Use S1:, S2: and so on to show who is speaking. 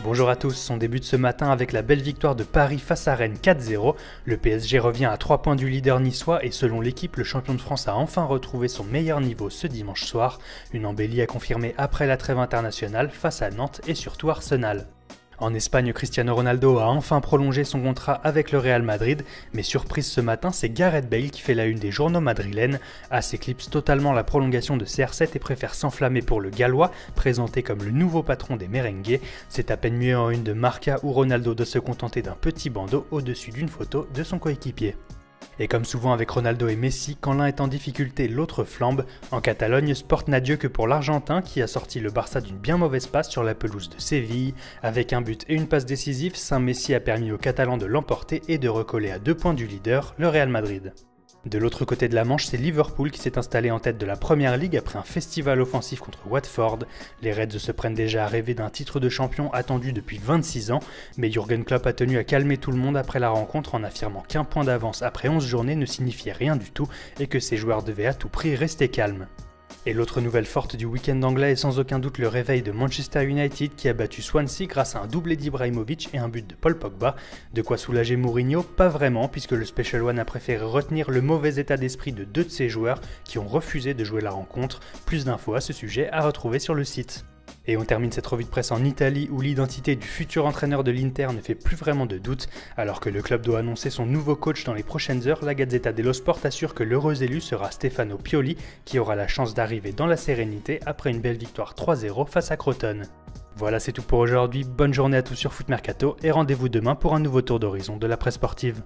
S1: Bonjour à tous, on débute ce matin avec la belle victoire de Paris face à Rennes 4-0. Le PSG revient à 3 points du leader niçois et selon l'équipe, le champion de France a enfin retrouvé son meilleur niveau ce dimanche soir. Une embellie à confirmer après la trêve internationale face à Nantes et surtout Arsenal. En Espagne, Cristiano Ronaldo a enfin prolongé son contrat avec le Real Madrid, mais surprise ce matin, c'est Gareth Bale qui fait la une des journaux madrilènes. AS éclipse totalement la prolongation de CR7 et préfère s'enflammer pour le Gallois, présenté comme le nouveau patron des merengues. C'est à peine mieux en une de Marca où Ronaldo doit se contenter d'un petit bandeau au-dessus d'une photo de son coéquipier. Et comme souvent avec Ronaldo et Messi, quand l'un est en difficulté, l'autre flambe. En Catalogne, sport n'a Dieu que pour l'Argentin qui a sorti le Barça d'une bien mauvaise passe sur la pelouse de Séville. Avec un but et une passe décisive, Saint-Messi a permis aux Catalans de l'emporter et de recoller à 2 points du leader, le Real Madrid. De l'autre côté de la Manche, c'est Liverpool qui s'est installé en tête de la Première Ligue après un festival offensif contre Watford. Les Reds se prennent déjà à rêver d'un titre de champion attendu depuis 26 ans, mais Jürgen Klopp a tenu à calmer tout le monde après la rencontre en affirmant qu'un point d'avance après 11 journées ne signifiait rien du tout et que ses joueurs devaient à tout prix rester calmes. Et l'autre nouvelle forte du week-end anglais est sans aucun doute le réveil de Manchester United qui a battu Swansea grâce à un doublé d'Ibrahimovic et un but de Paul Pogba. De quoi soulager Mourinho? Pas vraiment, puisque le Special One a préféré retenir le mauvais état d'esprit de 2 de ses joueurs qui ont refusé de jouer la rencontre. Plus d'infos à ce sujet à retrouver sur le site. Et on termine cette revue de presse en Italie où l'identité du futur entraîneur de l'Inter ne fait plus vraiment de doute. Alors que le club doit annoncer son nouveau coach dans les prochaines heures, la Gazzetta dello Sport assure que l'heureux élu sera Stefano Pioli qui aura la chance d'arriver dans la sérénité après une belle victoire 3-0 face à Crotone. Voilà, c'est tout pour aujourd'hui, bonne journée à tous sur Foot Mercato et rendez-vous demain pour un nouveau tour d'horizon de la presse sportive.